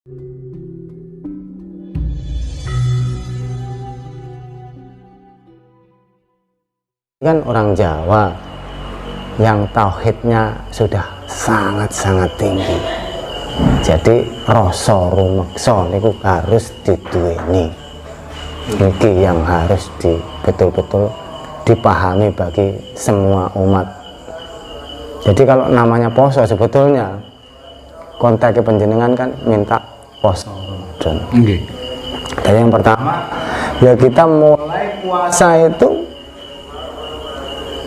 Kan orang Jawa yang tauhidnya sudah sangat-sangat tinggi, jadi rasa rumeksa niku harus diduweni. Niki yang harus betul-betul dipahami bagi semua umat. Jadi kalau namanya poso, sebetulnya kontak penjenengan kan minta poso Ramadan. Jadi yang pertama ya, kita mulai puasa itu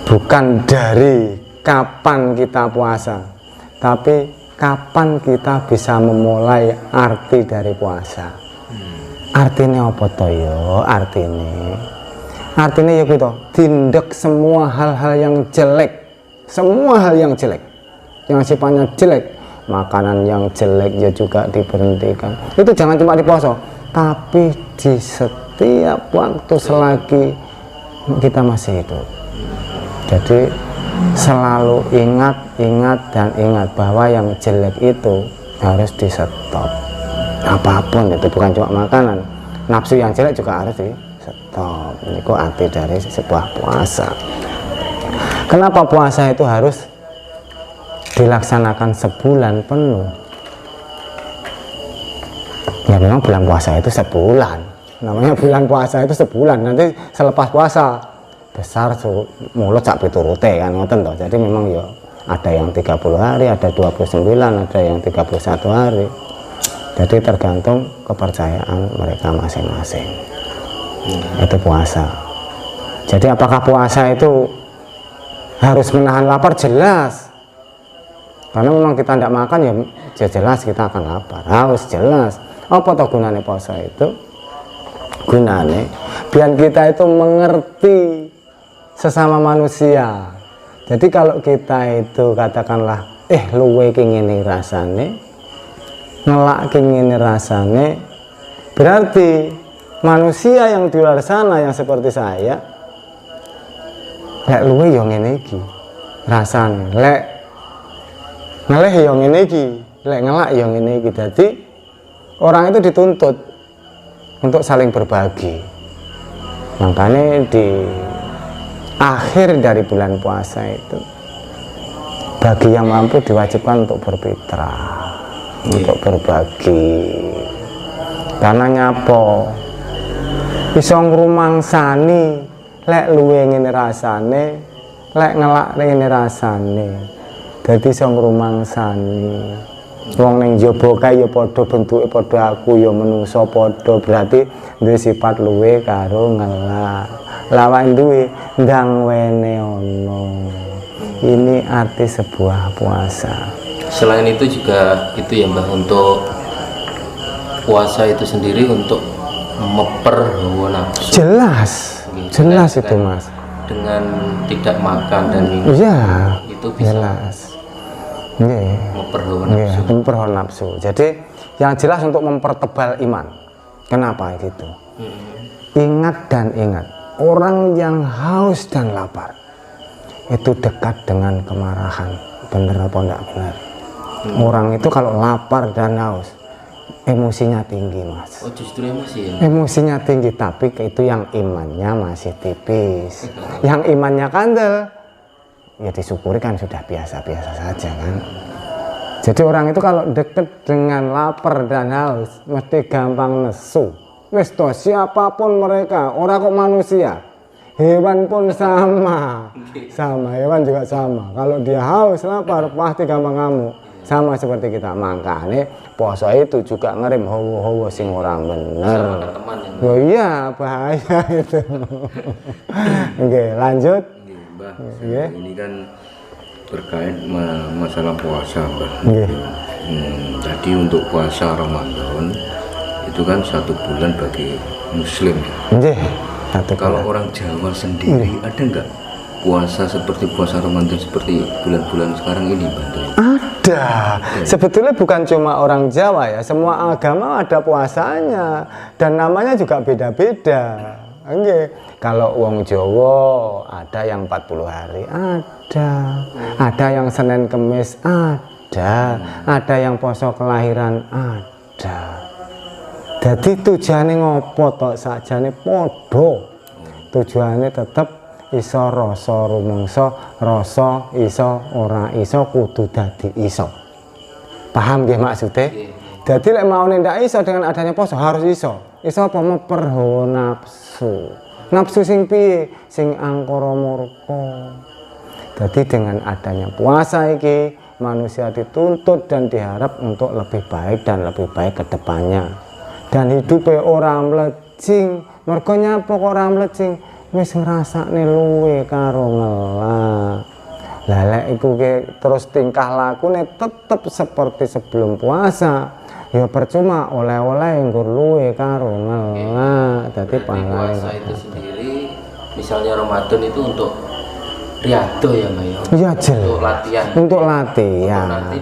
bukan dari kapan kita puasa, tapi kapan kita bisa memulai arti dari puasa. Artinya apa toh yo? Artinya ya gitu, tindak semua hal-hal yang jelek, semua hal yang jelek, yang sifatnya jelek, makanan yang jelek ya juga diberhentikan. Itu jangan cuma di poso, tapi di setiap waktu selagi kita masih hidup. Jadi selalu ingat bahwa yang jelek itu harus di stop. Apapun itu, bukan cuma makanan, nafsu yang jelek juga harus di stop. Ini kok arti dari sebuah puasa. Kenapa puasa itu harus dilaksanakan sebulan penuh? Ya memang bulan puasa itu sebulan, namanya bulan puasa itu sebulan. Nanti selepas puasa besar mulut sak piturute kan, ngoten toh. Jadi memang ya ada yang 30 hari, ada 29, ada yang 31 hari. Jadi tergantung kepercayaan mereka masing-masing. Itu puasa. Jadi apakah puasa itu harus menahan lapar? Jelas. Karena memang kita tidak makan ya jelas kita akan lapar. Harus jelas. Apa toh gunanya puasa itu? Gunanya biar kita itu mengerti sesama manusia. Jadi kalau kita itu katakanlah luwe ki ngene rasane, ngelak ki ngene rasane, berarti manusia yang di luar sana yang seperti saya lek luwe yo ngene iki rasane, lek ngeleh yo ngene iki, lek ngelak yo ngene iki. Jadi orang itu dituntut untuk saling berbagi. Makanya di akhir dari bulan puasa itu bagi yang mampu diwajibkan untuk berfitrah, untuk berbagi. Karena nyapo iso ngrumangsani lek luwe ngene rasane, lek ngelak ngene rasane. Dadi iso ngrumangsani wong ning njaba kae ya padha bentuke padha, aku ya menungsa padha, berarti duwe sifat luwe karo ngelak. Lawan duwe ndang wene ono. Ini arti sebuah puasa. Selain itu juga itu ya Mbah, untuk puasa itu sendiri untuk meper hawa nafsu. Jelas itu Mas. Dengan tidak makan dan minum. Iya. Itu bisa jelas. Nggih. Meper hawa nafsu. Memper hawa nafsu. Jadi yang jelas untuk mempertebal iman. Kenapa gitu? Ingat dan ingat. Orang yang haus dan lapar itu dekat dengan kemarahan. Bener apa enggak benar? Orang itu kalau lapar dan haus emosinya tinggi Mas. Oh justru emosi ya? Emosinya tinggi, tapi itu yang imannya masih tipis. Yang imannya kandel ya disyukuri kan sudah biasa-biasa saja kan. Jadi orang itu kalau dekat dengan lapar dan haus mesti gampang nesu. Wis toh, siapapun mereka, orang kok manusia, hewan pun sama, hewan juga sama. Kalau dia haus, lapar, pasti gampang ngamuk, sama seperti kita. Makanya puasa itu juga ngerem hawa-hawa sing orang bener. Oh iya, bahaya itu. Oke, lanjut. Mbah, ini kan terkait masalah puasa, Mbah. Tadi untuk puasa Ramadan itu kan 1 bulan bagi Muslim. Kalau orang Jawa sendiri ada nggak puasa seperti puasa Ramadan seperti bulan-bulan sekarang ini, Mbak? Ada. Sebetulnya bukan cuma orang Jawa ya, semua agama ada puasanya dan namanya juga beda-beda. Kalau wong Jawa ada yang 40 hari, ada yang Senin Kemis, ada yang poso kelahiran, ada. ada. Jadi tujuannya ngopo tok sakjane padha. Tujuannya tetep iso rasa rumangsa, rasa iso ora iso kudu dadi iso. Paham nggih maksudnya? Jadi lek mau ndak iso dengan adanya poso harus iso. Iso apa meper hawa nafsu. Nafsu sing piye? Sing angkara murka. Jadi dengan adanya puasa iki manusia dituntut dan diharap untuk lebih baik dan lebih baik ke depannya. Dan hidupnya orang mlejing, mergo nyapa kok ora mlejing, wis ngrasakne luwe karo ngelak. Lah lek iku terus tingkah lakune tetep seperti sebelum puasa, ya percuma oleh-oleh nggur luwe karo ngelak. Dadi pahala puasa itu sendiri, misalnya Ramadan itu untuk riado ya Mbak ya? Iya jelas. Untuk latihan. Untuk latihan. Nanti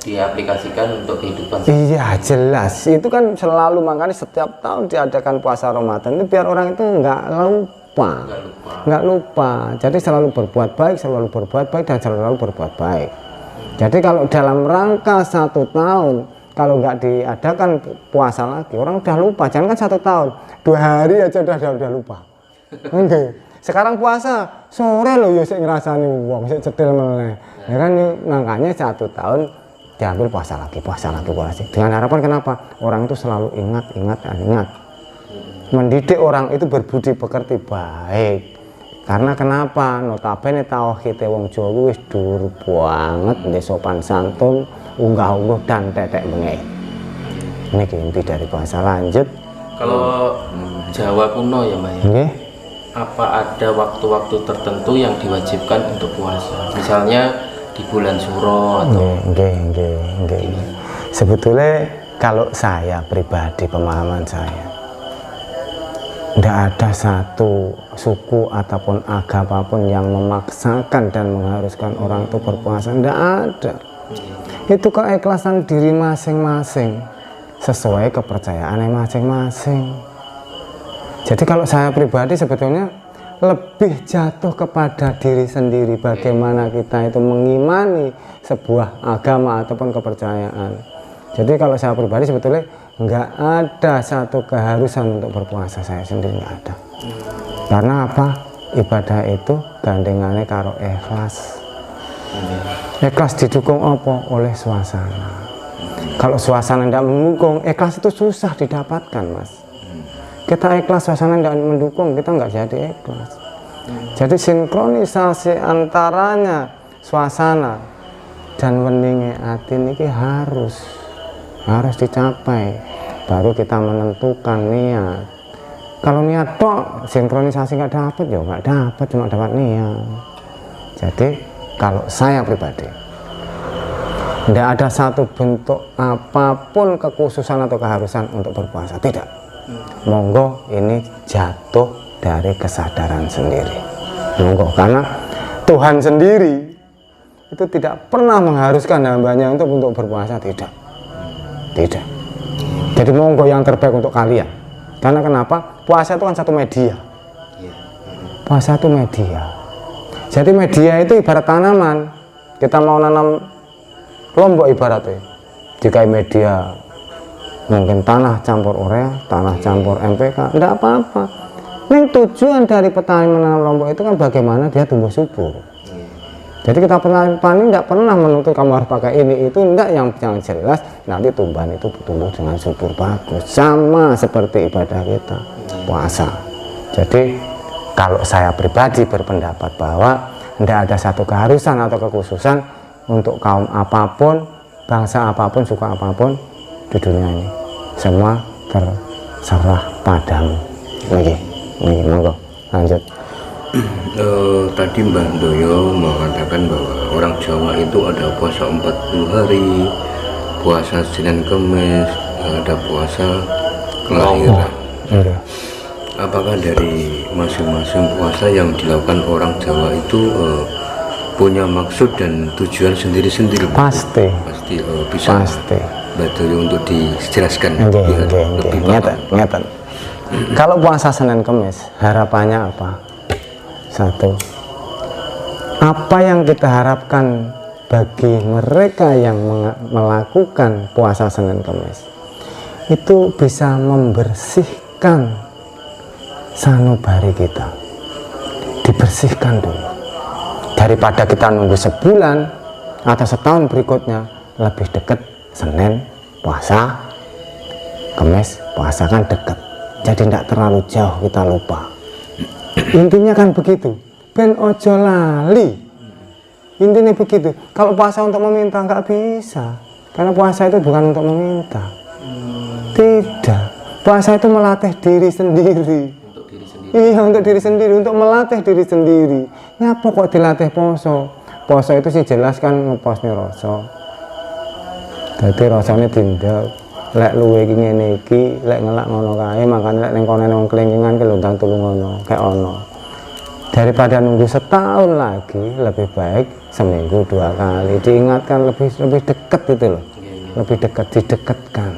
diaplikasikan untuk kehidupan. Iya jelas, itu kan selalu, makanya setiap tahun diadakan puasa Ramadan itu biar orang itu nggak lupa, jadi selalu berbuat baik, dan selalu berbuat baik. Jadi kalau dalam rangka 1 tahun kalau nggak diadakan puasa lagi, orang udah lupa. Jangan kan 1 tahun, 2 hari aja udah lupa. Oke. Sekarang puasa sore loh ya sik ngrasani wong, sik cetil meneh. Ya kan makanya 1 tahun diambil puasa lagi. Dengan harapan kenapa? Orang itu selalu ingat. Mendidik orang itu berbudi pekerti baik. Karena kenapa? Notabene tauhid wong Jawa wis dhuwur banget, ndek sopan santun, unggah-ungguh dan tetek bengek. Ini inti dari puasa. Lanjut. Kalau Jawa kuno ya, Mbak ya. Nggih. Apa ada waktu-waktu tertentu yang diwajibkan untuk puasa? Misalnya di bulan Suro atau Nggih. Sebetulnya kalau saya pribadi, pemahaman saya, tidak ada satu suku ataupun agama pun yang memaksakan dan mengharuskan orang itu berpuasa. Tidak ada. Itu keikhlasan diri masing-masing sesuai kepercayaannya masing-masing. Jadi kalau saya pribadi sebetulnya lebih jatuh kepada diri sendiri, bagaimana kita itu mengimani sebuah agama ataupun kepercayaan. Jadi kalau saya pribadi sebetulnya nggak ada satu keharusan untuk berpuasa, saya sendiri nggak ada. Karena apa? Ibadah itu gandengannya karo ikhlas. Ikhlas didukung apa? Oleh suasana. Kalau suasana tidak mendukung, ikhlas itu susah didapatkan, Mas. Kita ikhlas, suasana tidak mendukung, kita nggak jadi ikhlas. Jadi sinkronisasi antaranya suasana dan weninge hati ini harus dicapai, baru kita menentukan niat. Kalau niat tok sinkronisasi nggak dapat, ya nggak dapat, cuma dapat niat. Jadi kalau saya pribadi tidak ada satu bentuk apapun kekhususan atau keharusan untuk berpuasa, tidak. Monggo ini jatuh dari kesadaran sendiri. Monggo, karena Tuhan sendiri itu tidak pernah mengharuskan hambanya untuk berpuasa, tidak. Jadi monggo yang terbaik untuk kalian. Karena kenapa? Puasa itu kan satu media. Puasa itu media. Jadi media itu ibarat tanaman. Kita mau nanam lombok ibaratnya. Jika media mungkin tanah campur urea, tanah campur NPK, tidak apa-apa. Ini tujuan dari petani menanam lombok itu kan bagaimana dia tumbuh subur. Jadi kita petani tidak pernah menuntut kamu harus pakai ini itu, enggak. Yang jelas nanti tumbuhan itu tumbuh dengan subur bagus, sama seperti ibadah kita puasa. Jadi kalau saya pribadi berpendapat bahwa tidak ada satu keharusan atau kekhususan untuk kaum apapun, bangsa apapun, suku apapun di dunia ini, semua terserah padamu. Lagi monggo lanjut. Tadi Mbak Doyo mengatakan bahwa orang Jawa itu ada puasa 40 hari, puasa Senin Kemis, ada puasa kelahiran. Apakah dari masing-masing puasa yang dilakukan orang Jawa itu punya maksud dan tujuan sendiri-sendiri? Pasti bisa. Mbak Doyo untuk dijelaskan lebih ngeten. Kalau puasa Senin Kemis harapannya apa? Satu, apa yang kita harapkan bagi mereka yang melakukan puasa Senin Kemis? itu bisa membersihkan sanubari kita, dibersihkan dulu daripada kita nunggu sebulan atau setahun berikutnya. Lebih dekat Senin puasa, Kamis puasa kan dekat, jadi tidak terlalu jauh kita lupa. Intinya kan begitu, ben ojo lali, intinya begitu. Kalau puasa untuk meminta nggak bisa, karena puasa itu bukan untuk meminta. Tidak, puasa itu melatih diri sendiri. Untuk diri sendiri. Iya, untuk diri sendiri, untuk melatih diri sendiri. Ngapa kok dilatih poso? Poso itu sih jelas kan ngeposnya rasa. Jadi rasanya tindak, lek luwe iki ngene iki, lek ngelak ngono kae, makane lek ning kono nang kelingingan ki lontang telu ngono, kayak ono. Daripada nunggu setahun lagi, lebih baik seminggu 2 kali. Diingatkan lebih dekat itu loh. Lebih dekat, didekatkan.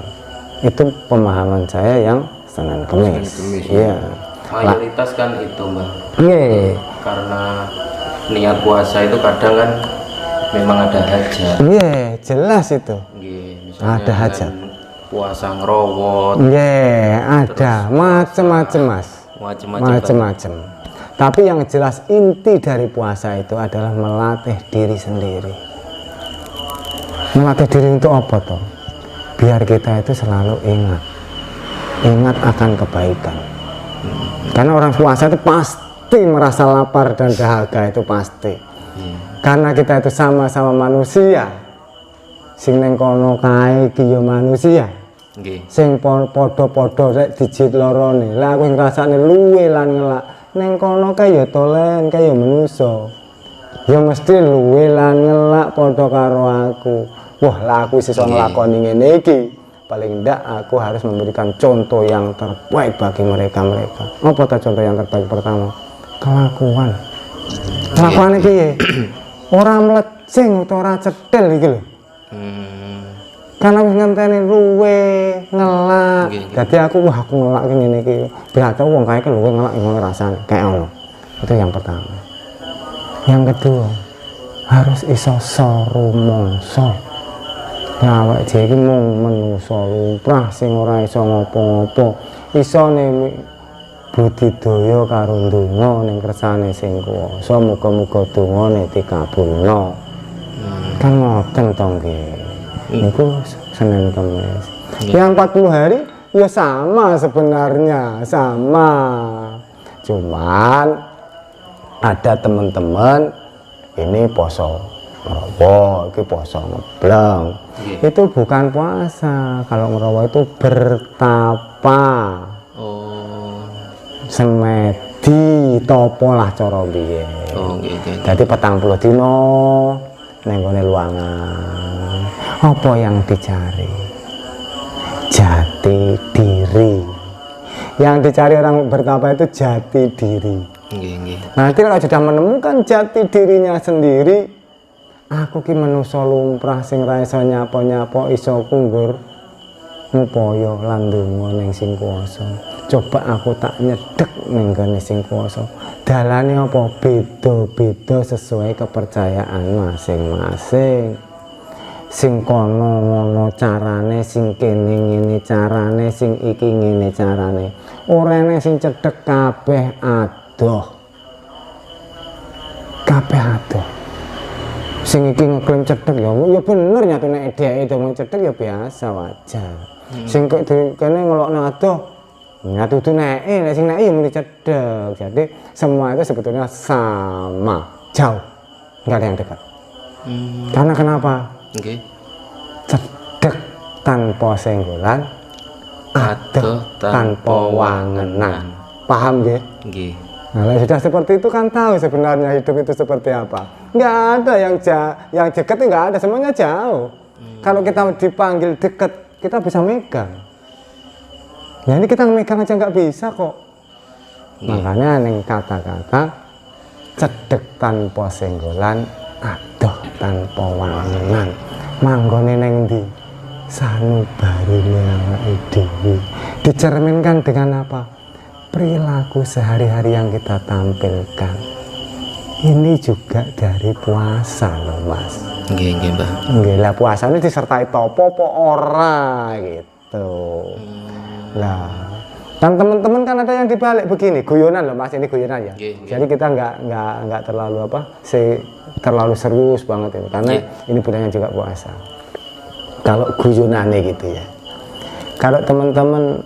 Itu pemahaman saya yang Senin Kemis. Iya. Mayoritas kan itu, Mbak. Iya. Karena niat puasa itu kadang kan memang ada hajat. Iya, jelas itu. Misalnya Ada hajat. Puasa ngerowot. Iya, ada macam-macam, Mas. Macam-macam. Tapi yang jelas inti dari puasa itu adalah melatih diri sendiri. Melatih diri untuk apa toh? Biar kita itu selalu ingat akan kebaikan. Karena orang puasa itu pasti merasa lapar dan dahaga, itu pasti. Karena kita itu sama-sama manusia. Sing neng kono kae iki ya manusia. Sing podo-podo rek dijit lorone. Lah aku ngrasakne luwe lan ngelak. Neng kono kae ya tolen, kae ya manusa. Ya mesti luwe lan ngelak padha karo aku. Wah, lah aku iso nglakoni ngene iki. Paling ndak aku harus memberikan contoh yang terbaik bagi mereka. Apa ta contoh yang terbaik pertama? Kelakuan. Kelakuane piye? Ora mlecing utawa ora cethil iki lho. Karena wis ngenteni luwe ngelak. Jadi aku ngelak ngene iki. Biasa wong kae luwe ngelak ngono rasane kayak ngono. Itu yang pertama. Yang kedua, harus iso rumangsa. Awak dhewe iki mung manusa lumrah sing ora iso ngopo-ngopo. Isone budidaya karo ndonga ning kersane sing kuwasa. Muga-muga dongane dikabulno. Kan ngoten to nggih. Niku Senin Kemis. Yang 40 hari ya sama sebenarnya, sama. Cuman ada teman-teman ini poso ngerowo, iki poso ngebleng. Itu bukan puasa. Kalau ngerowo itu bertapa. Semedi topo lah cara biyen. Jadi 40 dino ning gone luangan. Apa yang dicari? Jati diri. Yang dicari orang bertapa itu jati diri. Nanti kalau sudah menemukan jati dirinya sendiri, aku ki manusa lumrah sing ra iso nyapa-nyapa, iso kunggur ngupaya lan ndonga ning sing kuwasa. Coba aku tak nyedek ning gone sing kuwasa. Dalane apa? Beda-beda sesuai kepercayaan masing-masing. Sing kono ngono carane, sing kene ngene carane, sing iki ngene carane. Orane sing cedhek kabeh adoh. Kabeh adoh. Sing iki ngeklaim cedhek ya bener nyatane dhek itu mung cedhek ya biasa wajar. Sing kene ngelokno adoh nyatu tuh nek sing nek ya muni cedhek. Jadi semua itu sebetulnya sama, jauh. Enggak ada yang dekat. Karena kenapa? Cedhek tanpa senggolan, adoh tanpa wangenan. Paham nggih? Nggih. Nah, sudah seperti itu kan tahu sebenarnya hidup itu seperti apa. Nggak ada yang dekat, nggak ada, semuanya jauh. Kalau kita dipanggil dekat, kita bisa megang. Ya ini kita megang aja nggak bisa kok. Makanya neng kata-kata cedhek tanpa senggolan, adoh tanpa wangenan. Manggone neng ndi? Sanubarine awake dhewe. Dicerminkan dengan apa? Perilaku sehari-hari yang kita tampilkan. Ini juga dari puasa loh Mas. Nggih, Mbak. Nggih, lah puasa ini disertai topo apa ora gitu. gitu. Lah, kan teman-teman kan ada yang dibalik begini, guyonan loh Mas, ini guyonan ya. Jadi kita nggak terlalu terlalu serius banget ini, karena ini budaya juga puasa. Kalau guyonannya gitu ya. Kalau teman-teman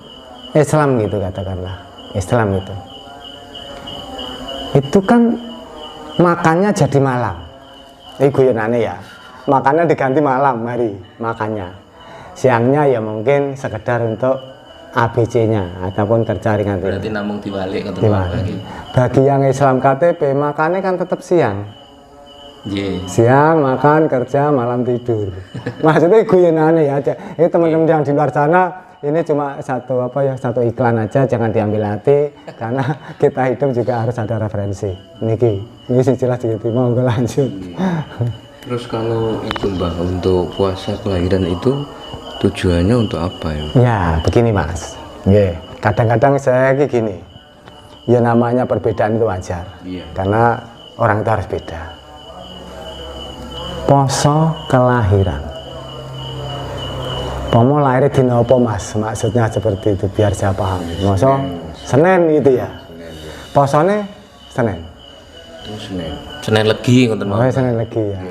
Islam gitu katakanlah, Islam itu kan makannya jadi malam. Ini guyonannya ya. Makannya diganti malam hari makannya. Siangnya ya mungkin sekedar untuk ABC-nya ataupun kerja ringan. Berarti namung dibalik atau bagi yang Islam KTP makannya kan tetap siang. Siang makan, kerja, malam tidur. Maksudnya guyonannya ya aja. Ini teman-teman yang di luar sana ini cuma satu iklan aja, jangan diambil hati karena kita hidup juga harus ada referensi. Ini sih jelas gitu. Mau lanjut. Terus kalau itu Mbah, untuk puasa kelahiran itu tujuannya untuk apa ya? Ya begini Mas, kadang-kadang saya gini, ya namanya perbedaan itu wajar, karena orang itu harus beda. Poso kelahiran, pomo lahir dina apa Mas, maksudnya seperti itu biar saya paham. Poso Senin gitu ya, posone Senin. Senin Legi ngoten mawon. Senin Legi ya.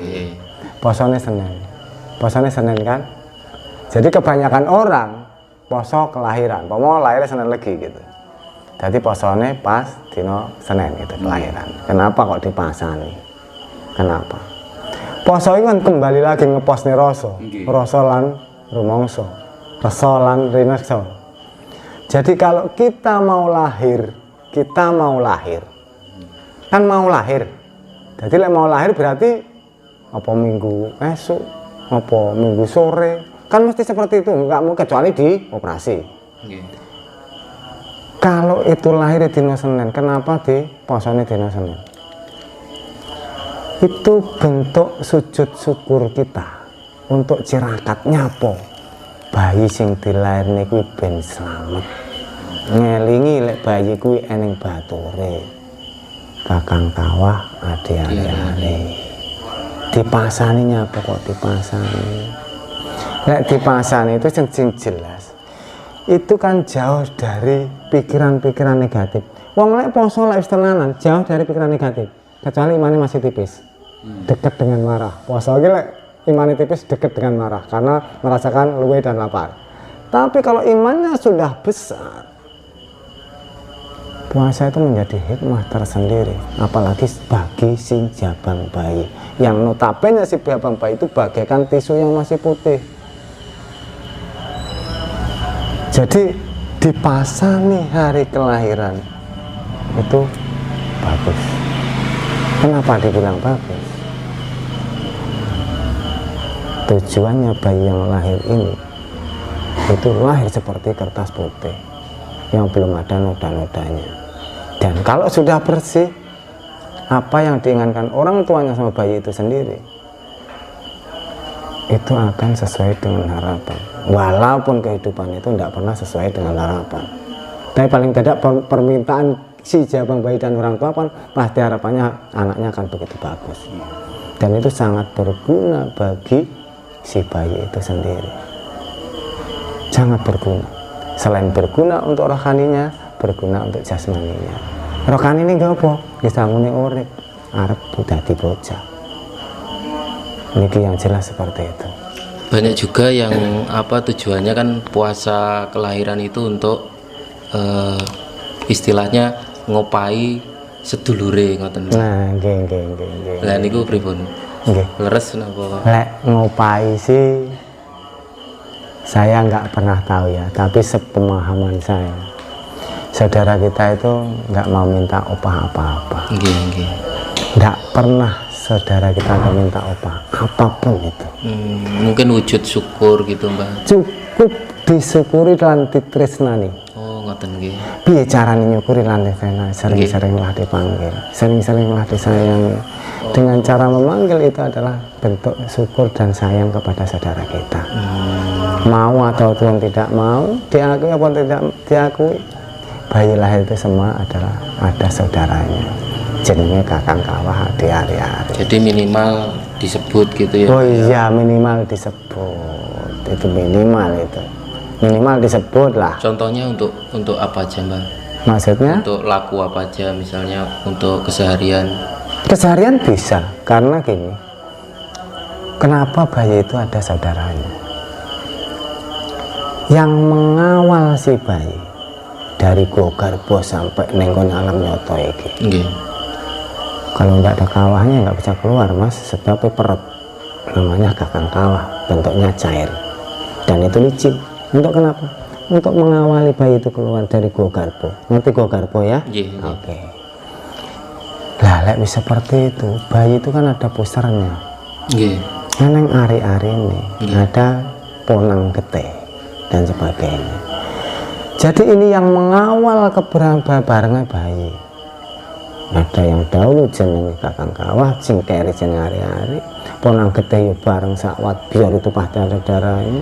Posone Senin kan. Jadi kebanyakan orang poso kelahiran, pomo lahir Senin Legi gitu. Jadi posone pas dino Senin itu kelahiran. Kenapa kok dipasani? Kenapa? Poso itu kan kembali lagi ngeposne rasa lan rumangsa, rasa lan rineksa. Jadi kalau kita mau lahir, kan mau lahir. Jadi mau lahir berarti apa minggu esok, apa minggu sore, kan mesti seperti itu, nggak mau kecuali di operasi. Kalau itu lahir di Senin, kenapa di posone di Senin? Itu bentuk sujud syukur kita untuk cirakat nyapo bayi sing dilairne kuwi ben slamet, ngelingi lek bayi kuwi eneng bature kakang kawah ade-ade. Dipasani nyapo kok dipasani? Lek dipasani itu sing jelas. Itu kan jauh dari pikiran-pikiran negatif. Wong lek poso lek tenanan jauh dari pikiran negatif. Kecuali imannya masih tipis. Dekat dengan marah. Poso iki lek imannya tipis dekat dengan marah karena merasakan luwe dan lapar. Tapi kalau imannya sudah besar, puasa itu menjadi hikmah tersendiri, apalagi bagi si jabang bayi yang notabene si jabang bayi itu bagaikan tisu yang masih putih. Jadi dipasani hari kelahiran itu bagus. Kenapa dibilang bagus? Tujuannya bayi yang lahir ini itu lahir seperti kertas putih yang belum ada noda-nodanya. Dan kalau sudah bersih, apa yang diinginkan orang tuanya sama bayi itu sendiri itu akan sesuai dengan harapan. Walaupun kehidupan itu tidak pernah sesuai dengan harapan, tapi paling tidak permintaan si jabang bayi dan orang tua kan pasti harapannya anaknya akan begitu bagus. Dan itu sangat berguna bagi si bayi itu sendiri. Sangat berguna. Selain berguna untuk rohaninya, berguna untuk jasmaninya. Rohani ini gak apa? Bisa ngene urip, arep dadi bocah. Niki yang jelas seperti itu. Banyak juga yang tujuannya kan puasa kelahiran itu untuk istilahnya ngopai sedulure ngoten. Nah, nggih. Lah niku pripun? Nggih. Leres napa? Lek ngopai sih saya nggak pernah tahu ya, tapi sepemahaman saya, saudara kita itu nggak mau minta upah apa-apa. Nggih. Nggak pernah saudara kita minta upah apapun itu. Mungkin wujud syukur gitu Mbak. Cukup disyukuri lan ditresnani. Oh ngoten nggih. Piye carane nyukuri lan ditresnani? Sering-seringlah dipanggil, sering-seringlah disayangi. Dengan cara memanggil itu adalah bentuk syukur dan sayang kepada saudara kita. Mau atau Tuhan tidak mau, diakui atau tidak diakui, bayi lahir itu semua adalah ada saudaranya. Jenenge kakang kawah ade-ade. Jadi minimal disebut gitu ya. Oh iya, minimal disebut. Itu minimal itu. minimal disebut lah. Contohnya untuk apa aja Mbah? Maksudnya Untuk laku apa aja, misalnya untuk keseharian. keseharian bisa, karena gini, kenapa bayi itu ada saudaranya yang mengawal si bayi dari gogarbo sampai nenggon alam nyoto iki. Nggih. Kalau nggak ada kawahnya nggak bisa keluar mas, sebab perut namanya kakang kawah, bentuknya cair dan itu licin. Untuk kenapa? Untuk mengawali bayi itu keluar dari gogarbo. Ngerti gogarbo ya? Nggih, nggih. Oke. Lah lek wis seperti itu, bayi itu kan ada pusernya. Nggih. Neneng ari-ari ini ada ponang gete dan sebagainya. Jadi ini yang mengawal keberbarengan bayi. Ada yang dahulu jenenge kakang kawah, sing keri jeneng ari-ari, ponang gede yo bareng sakwat biar itu pada darah ini.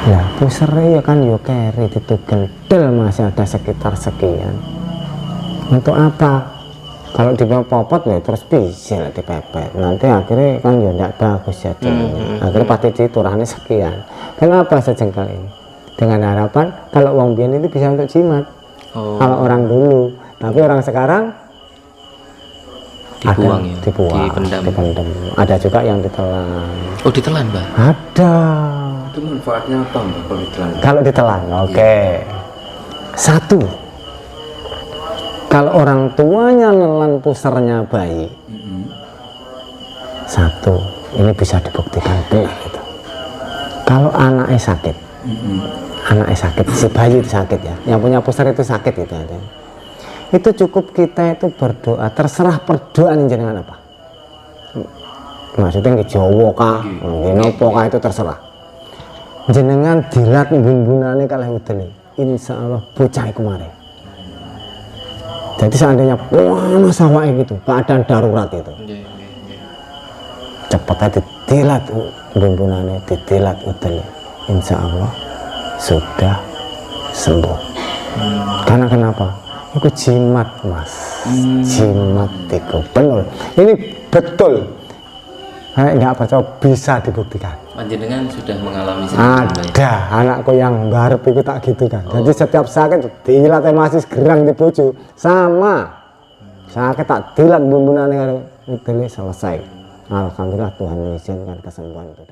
Lah pusere ya kan yo keri ditugel del masih ada sekitar sekian. Untuk apa? Kalau dipopot ya terus bisa lah dipepet. Nanti akhirnya kan ya tidak bagus jadinya. Akhirnya pasti diturahnya sekian. Kenapa sejengkal ini? Dengan harapan kalau uang bian itu bisa untuk jimat. Oh. Kalau orang dulu, tapi orang sekarang Dibuang ada, ya, dipendam. Ada juga yang ditelan. Oh, ditelan Mbah? Ada. Itu manfaatnya apa Mbak kalau ditelan? Kalau ditelan, oke. Satu, kalau orang tuanya nelan pusernya bayi, satu, ini bisa dibuktikan benar itu. Kalau anaknya sakit, si bayi itu sakit ya, yang punya puser itu sakit itu ada. Itu cukup kita itu berdoa, terserah perdoaan jenengan apa. Maksudnya nggih Jawa kah, nggih napa kah itu terserah. Jenengan dilat bumbunane kalih udele, insyaallah bocah iku mari. Jadi seandainya panas awake gitu, keadaan darurat itu, cepet aja didilat bumbunane, didilat udele, insyaallah sudah sembuh. Karena kenapa? Itu jimat mas, jimat itu benar. Ini betul. Saya nggak percaya bisa dibuktikan. Panjenengan sudah mengalami seperti Ada anakku yang garep itu tak gitu kan. Jadi setiap sakit dilat masih gerang di bojo sama sakit tak dilat bumbunane karo udele selesai. Alhamdulillah Tuhan mengizinkan kesembuhan itu.